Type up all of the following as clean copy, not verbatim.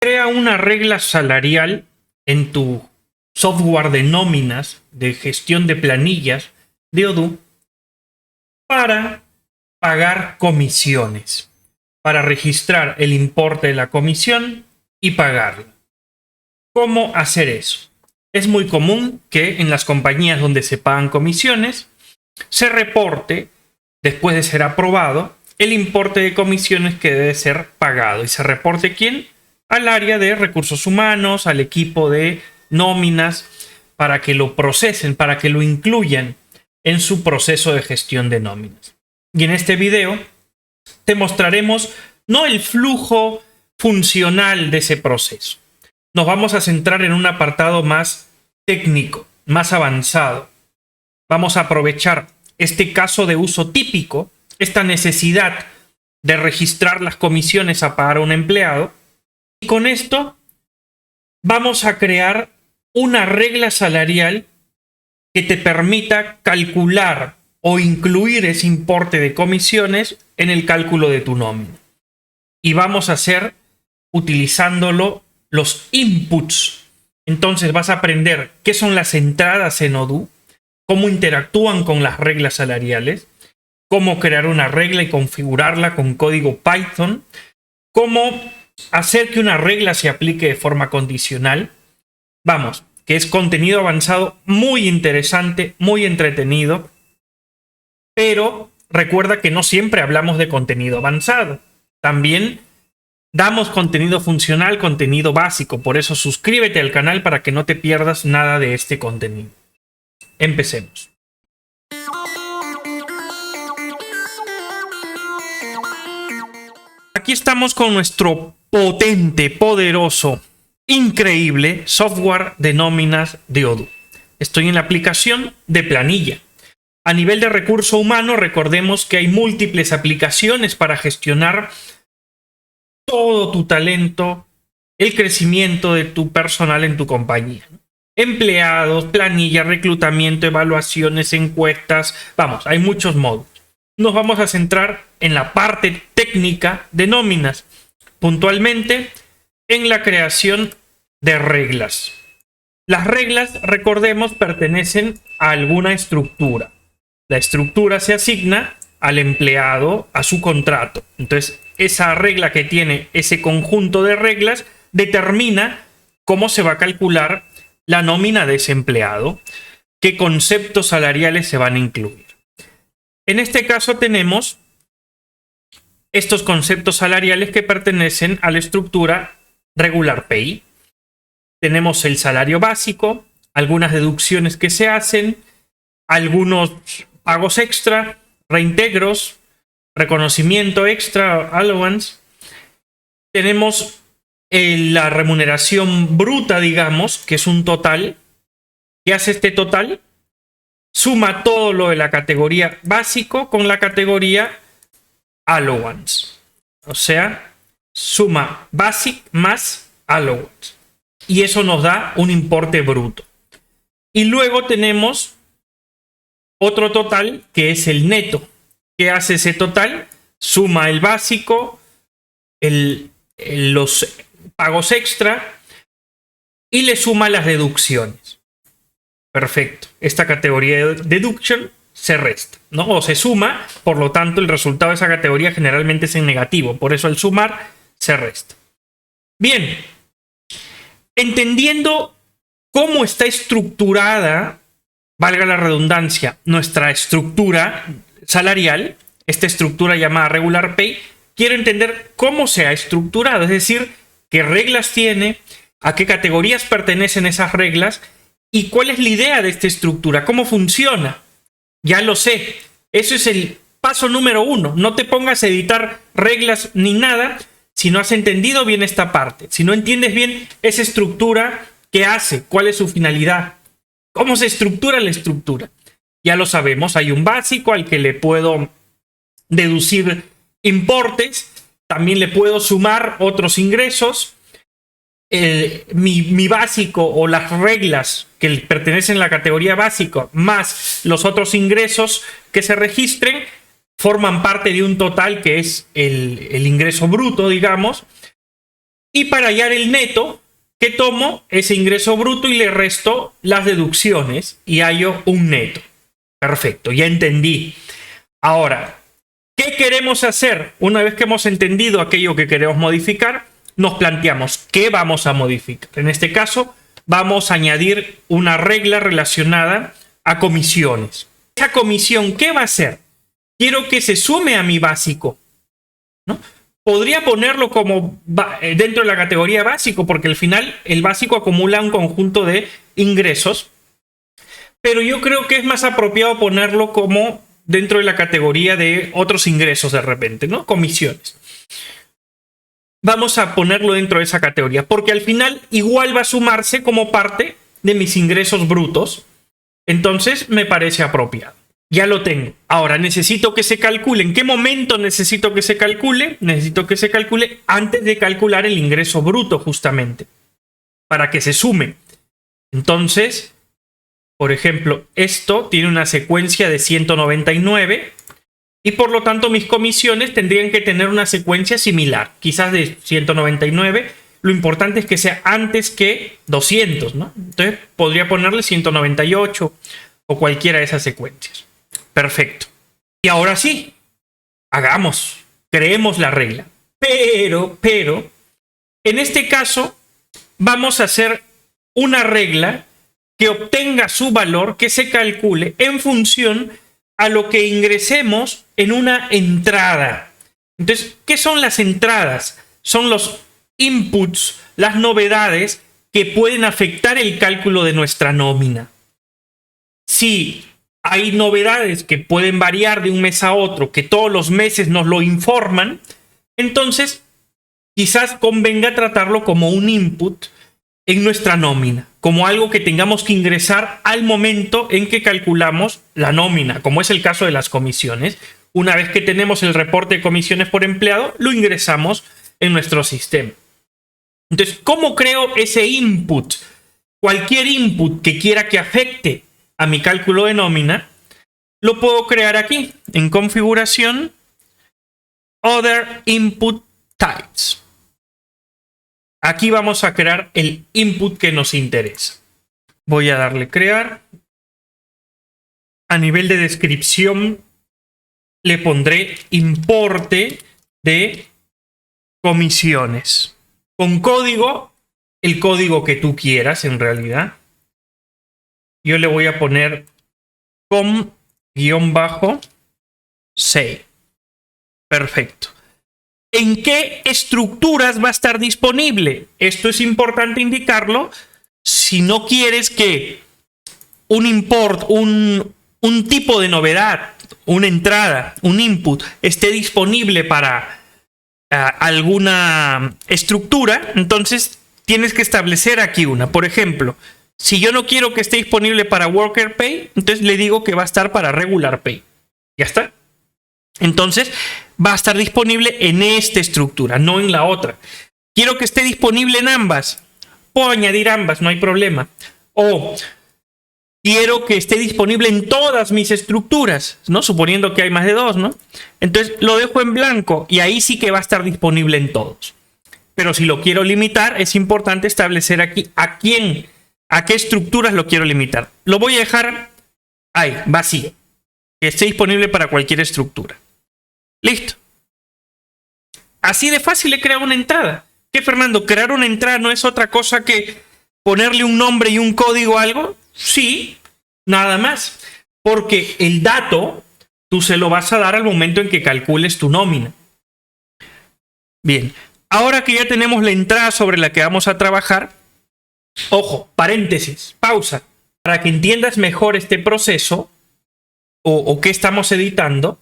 Crea una regla salarial en tu software de nóminas, de gestión de planillas de Odoo para pagar comisiones, para registrar el importe de la comisión y pagarla. ¿Cómo hacer eso? Es muy común que en las compañías donde se pagan comisiones se reporte, después de ser aprobado, el importe de comisiones que debe ser pagado. ¿Y se reporte quién? Al área de recursos humanos, al equipo de nóminas, para que lo procesen, para que lo incluyan en su proceso de gestión de nóminas. Y en este video te mostraremos no el flujo funcional de ese proceso. Nos vamos a centrar en un apartado más técnico, más avanzado. Vamos a aprovechar este caso de uso típico, esta necesidad de registrar las comisiones a pagar a un empleado, y con esto vamos a crear una regla salarial que te permita calcular o incluir ese importe de comisiones en el cálculo de tu nómina. Y vamos a hacer utilizándolo los inputs. Entonces vas a aprender qué son las entradas en Odoo, cómo interactúan con las reglas salariales, cómo crear una regla y configurarla con código Python, cómo hacer que una regla se aplique de forma condicional. Vamos, que es contenido avanzado muy interesante, muy entretenido, pero recuerda que no siempre hablamos de contenido avanzado. También damos contenido funcional, contenido básico. Por eso suscríbete al canal para que no te pierdas nada de este contenido. Empecemos. Aquí estamos con nuestro potente, poderoso, increíble software de nóminas de Odoo. Estoy en la aplicación de planilla. A nivel de recurso humano, recordemos que hay múltiples aplicaciones para gestionar todo tu talento, el crecimiento de tu personal en tu compañía. Empleados, planilla, reclutamiento, evaluaciones, encuestas. Vamos, hay muchos modos. Nos vamos a centrar en la parte técnica de nóminas, puntualmente en la creación de reglas. Las reglas, recordemos, pertenecen a alguna estructura. La estructura se asigna al empleado, a su contrato. Entonces, esa regla que tiene ese conjunto de reglas determina cómo se va a calcular la nómina de ese empleado, qué conceptos salariales se van a incluir. En este caso tenemos estos conceptos salariales que pertenecen a la estructura regular pay. Tenemos el salario básico, algunas deducciones que se hacen, algunos pagos extra, reintegros, reconocimiento extra, allowance. Tenemos la remuneración bruta, digamos, que es un total. ¿Qué hace este total? Suma todo lo de la categoría básico con la categoría allowance. O sea, suma basic más allowance. Y eso nos da un importe bruto. Y luego tenemos otro total que es el neto. ¿Qué hace ese total? Suma el básico, los pagos extra y le suma las deducciones. Perfecto. Esta categoría de deduction se resta, ¿no? O se suma, por lo tanto el resultado de esa categoría generalmente es en negativo. Por eso al sumar se resta. Bien. Entendiendo cómo está estructurada, valga la redundancia, nuestra estructura salarial, esta estructura llamada regular pay, quiero entender cómo se ha estructurado, es decir, qué reglas tiene, a qué categorías pertenecen esas reglas y cuál es la idea de esta estructura, cómo funciona. Ya lo sé, eso es el paso número 1. No te pongas a editar reglas ni nada si no has entendido bien esta parte, si no entiendes bien esa estructura, qué hace, cuál es su finalidad, cómo se estructura la estructura. Ya lo sabemos, hay un básico al que le puedo deducir importes, también le puedo sumar otros ingresos. Mi básico o las reglas que pertenecen a la categoría básico más los otros ingresos que se registren forman parte de un total que es el ingreso bruto, digamos. Y para hallar el neto, que tomo ese ingreso bruto y le resto las deducciones y hallo un neto. Perfecto, ya entendí. Ahora, ¿qué queremos hacer? Una vez que hemos entendido aquello que queremos modificar, nos planteamos qué vamos a modificar. En este caso, vamos a añadir una regla relacionada a comisiones. Esa comisión, ¿qué va a hacer? Quiero que se sume a mi básico, ¿no? Podría ponerlo como dentro de la categoría básico, porque al final el básico acumula un conjunto de ingresos, pero yo creo que es más apropiado ponerlo como dentro de la categoría de otros ingresos de repente, ¿no? Comisiones. Vamos a ponerlo dentro de esa categoría, porque al final igual va a sumarse como parte de mis ingresos brutos. Entonces me parece apropiado. Ya lo tengo. Ahora necesito que se calcule. ¿En qué momento necesito que se calcule? Necesito que se calcule antes de calcular el ingreso bruto, justamente, para que se sume. Entonces, por ejemplo, esto tiene una secuencia de 199 y por lo tanto mis comisiones tendrían que tener una secuencia similar, quizás de 199. Lo importante es que sea antes que 200, ¿no? Entonces podría ponerle 198 o cualquiera de esas secuencias. Perfecto. Y ahora sí, creemos la regla. Pero, en este caso, vamos a hacer una regla que obtenga su valor, que se calcule en función a lo que ingresemos en una entrada. Entonces, ¿qué son las entradas? Son los inputs, las novedades que pueden afectar el cálculo de nuestra nómina. Si hay novedades que pueden variar de un mes a otro, que todos los meses nos lo informan, entonces quizás convenga tratarlo como un input en nuestra nómina, como algo que tengamos que ingresar al momento en que calculamos la nómina, como es el caso de las comisiones. Una vez que tenemos el reporte de comisiones por empleado, lo ingresamos en nuestro sistema. Entonces, ¿cómo creo ese input? Cualquier input que quiera que afecte a mi cálculo de nómina, lo puedo crear aquí, en configuración, Other Input Types. Aquí vamos a crear el input que nos interesa. Voy a darle crear. A nivel de descripción, le pondré importe de comisiones. Con código, el código que tú quieras en realidad. Yo le voy a poner com-say. Perfecto. ¿En qué estructuras va a estar disponible? Esto es importante indicarlo. Si no quieres que un import, un tipo de novedad, una entrada, un input, esté disponible para alguna estructura, entonces tienes que establecer aquí una. Por ejemplo, si yo no quiero que esté disponible para Worker Pay, entonces le digo que va a estar para Regular Pay. ¿Ya está? Entonces va a estar disponible en esta estructura, no en la otra. Quiero que esté disponible en ambas. Puedo añadir ambas, no hay problema. O quiero que esté disponible en todas mis estructuras, ¿no? Suponiendo que hay más de dos, ¿no? Entonces lo dejo en blanco y ahí sí que va a estar disponible en todos. Pero si lo quiero limitar, es importante establecer aquí a qué estructuras lo quiero limitar. Lo voy a dejar ahí, vacío. Que esté disponible para cualquier estructura. Listo. Así de fácil he creado una entrada. ¿Qué, Fernando? ¿Crear una entrada no es otra cosa que ponerle un nombre y un código a algo? Sí, nada más. Porque el dato tú se lo vas a dar al momento en que calcules tu nómina. Bien. Ahora que ya tenemos la entrada sobre la que vamos a trabajar, ojo, paréntesis, pausa, para que entiendas mejor este proceso o qué estamos editando,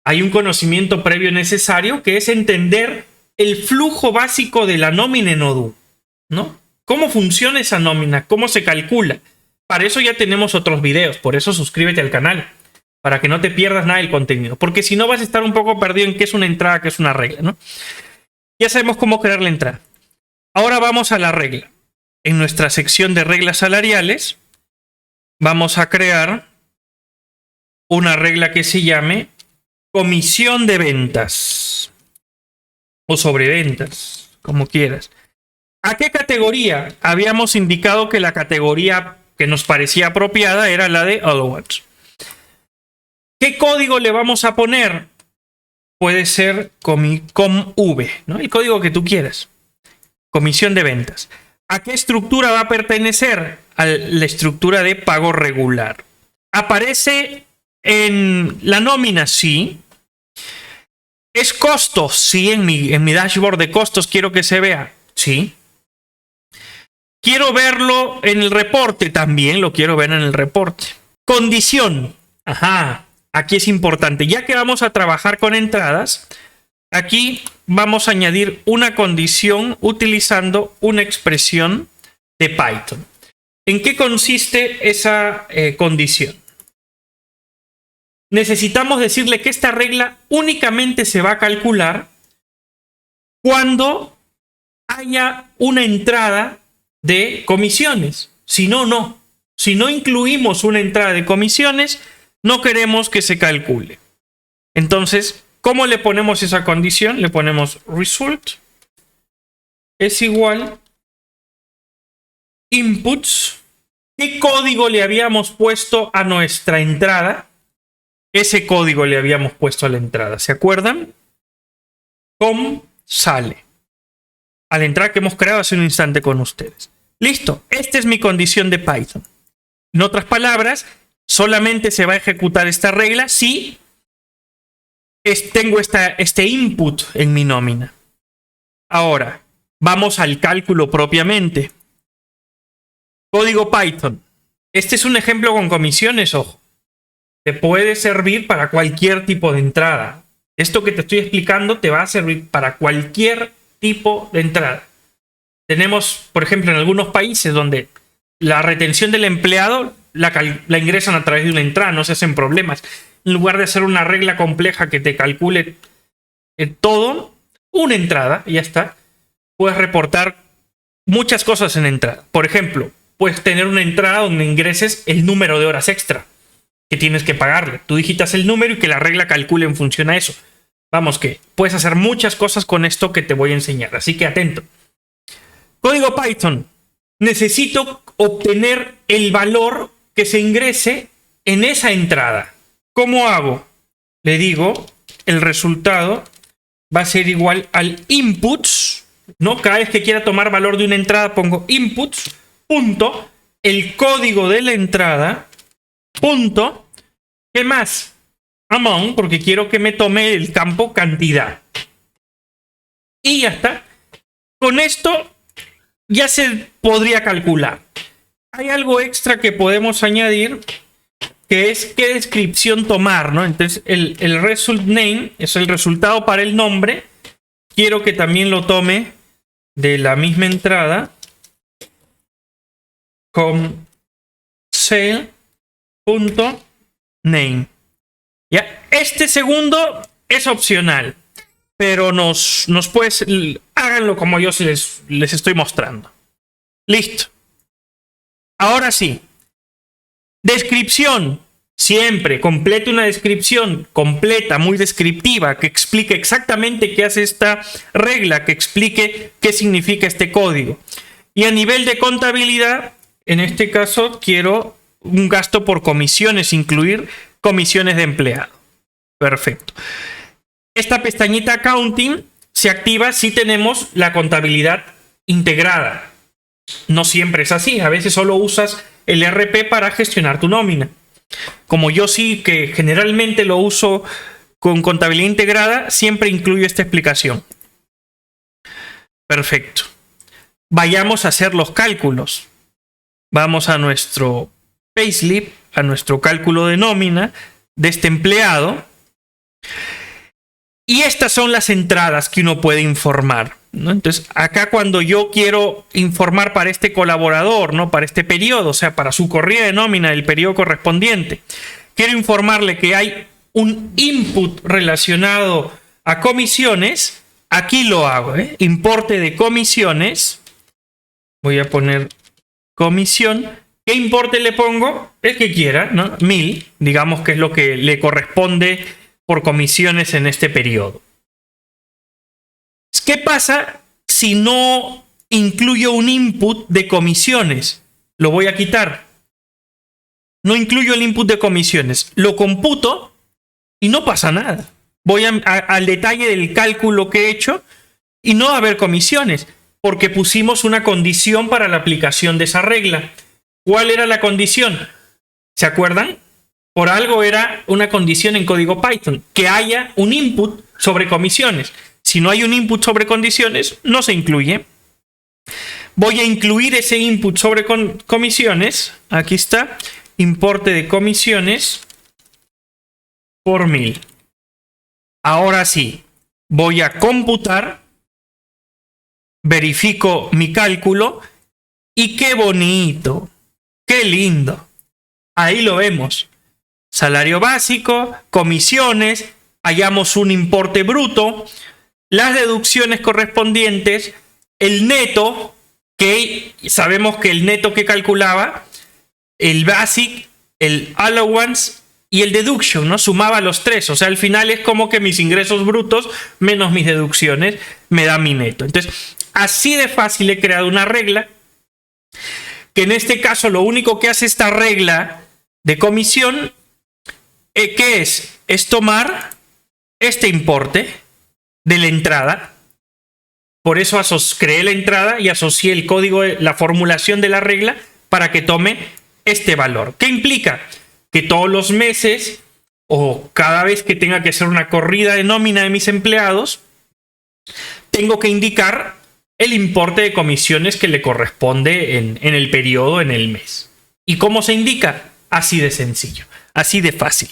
hay un conocimiento previo necesario que es entender el flujo básico de la nómina en Odoo, ¿no? ¿Cómo funciona esa nómina? ¿Cómo se calcula? Para eso ya tenemos otros videos, por eso suscríbete al canal, para que no te pierdas nada del contenido, porque si no vas a estar un poco perdido en qué es una entrada, qué es una regla, ¿no? Ya sabemos cómo crear la entrada. Ahora vamos a la regla. En nuestra sección de reglas salariales, vamos a crear una regla que se llame comisión de ventas o sobreventas, como quieras. ¿A qué categoría? Habíamos indicado que la categoría que nos parecía apropiada era la de allowance. ¿Qué código le vamos a poner? Puede ser COMV, ¿no? El código que tú quieras. Comisión de ventas. ¿A qué estructura va a pertenecer? A la estructura de pago regular. ¿Aparece en la nómina? Sí. ¿Es costo? Sí, en mi dashboard de costos quiero que se vea. Sí. ¿Quiero verlo en el reporte? También lo quiero ver en el reporte. Condición. Ajá. Aquí es importante. Ya que vamos a trabajar con entradas, aquí vamos a añadir una condición utilizando una expresión de Python. ¿En qué consiste esa condición? Necesitamos decirle que esta regla únicamente se va a calcular cuando haya una entrada de comisiones. Si no, no. Si no incluimos una entrada de comisiones, no queremos que se calcule. Entonces, ¿cómo le ponemos esa condición? Le ponemos result es igual inputs. ¿Qué código le habíamos puesto a nuestra entrada? Ese código le habíamos puesto a la entrada. ¿Se acuerdan? Com sale. A la entrada que hemos creado hace un instante con ustedes. Listo. Esta es mi condición de Python. En otras palabras, solamente se va a ejecutar esta regla si tengo este input en mi nómina. Ahora, vamos al cálculo propiamente. Código Python. Este es un ejemplo con comisiones, ojo. Te puede servir para cualquier tipo de entrada. Esto que te estoy explicando te va a servir para cualquier tipo de entrada. Tenemos, por ejemplo, en algunos países donde la retención del empleado la ingresan a través de una entrada, no se hacen problemas. En lugar de hacer una regla compleja que te calcule todo, una entrada y ya está. Puedes reportar muchas cosas en entrada. Por ejemplo, puedes tener una entrada donde ingreses el número de horas extra que tienes que pagarle. Tú digitas el número y que la regla calcule en función a eso. Vamos, que puedes hacer muchas cosas con esto que te voy a enseñar. Así que atento. Código Python. Necesito obtener el valor que se ingrese en esa entrada. ¿Cómo hago? Le digo, el resultado va a ser igual al inputs, ¿no? Cada vez que quiera tomar valor de una entrada pongo inputs, punto, el código de la entrada, punto, ¿qué más? Amount, porque quiero que me tome el campo cantidad. Y ya está. Con esto ya se podría calcular. Hay algo extra que podemos añadir, que es qué descripción tomar, ¿no? Entonces, el result name es el resultado para el nombre. Quiero que también lo tome de la misma entrada. Con sale.name. ¿Ya? Este segundo es opcional, pero nos puedes... Háganlo como yo les estoy mostrando. Listo. Ahora sí. Descripción. Siempre complete una descripción completa, muy descriptiva, que explique exactamente qué hace esta regla, que explique qué significa este código. Y a nivel de contabilidad, en este caso quiero un gasto por comisiones, incluir comisiones de empleado. Perfecto. Esta pestañita Accounting se activa si tenemos la contabilidad integrada. No siempre es así. A veces solo usas el RP para gestionar tu nómina. Como yo sí que generalmente lo uso con contabilidad integrada, siempre incluyo esta explicación. Perfecto. Vayamos a hacer los cálculos. Vamos a nuestro payslip, a nuestro cálculo de nómina de este empleado. Y estas son las entradas que uno puede informar, ¿no? Entonces, acá cuando yo quiero informar para este colaborador, ¿no? Para este periodo, o sea, para su corrida de nómina del periodo correspondiente, quiero informarle que hay un input relacionado a comisiones. Aquí lo hago, ¿eh? Importe de comisiones. Voy a poner comisión. ¿Qué importe le pongo? El que quiera, ¿no? 1000, digamos que es lo que le corresponde por comisiones en este periodo. ¿Qué pasa si no incluyo un input de comisiones. Lo voy a quitar. No incluyo el input de comisiones. Lo computo y no pasa nada. Voy al detalle del cálculo que he hecho y no va a haber comisiones, porque pusimos una condición para la aplicación de esa regla. ¿Cuál era la condición? ¿Se acuerdan? Por algo era una condición en código Python, que haya un input sobre comisiones. Si no hay un input sobre condiciones, no se incluye. Voy a incluir ese input sobre comisiones. Aquí está. Importe de comisiones por 1000. Ahora sí, voy a computar. Verifico mi cálculo. Y qué bonito. Qué lindo. Ahí lo vemos. Salario básico, comisiones, hallamos un importe bruto, las deducciones correspondientes, el neto, que sabemos que el neto que calculaba, el basic, el allowance y el deduction, ¿no? Sumaba los tres. O sea, al final es como que mis ingresos brutos menos mis deducciones me da mi neto. Entonces, así de fácil he creado una regla que en este caso lo único que hace esta regla de comisión, ¿qué es? Es tomar este importe de la entrada. Por eso creé la entrada y asocié el código, la formulación de la regla para que tome este valor. ¿Qué implica? Que todos los meses o cada vez que tenga que hacer una corrida de nómina de mis empleados, tengo que indicar el importe de comisiones que le corresponde en el periodo, en el mes. ¿Y cómo se indica? Así de sencillo, así de fácil.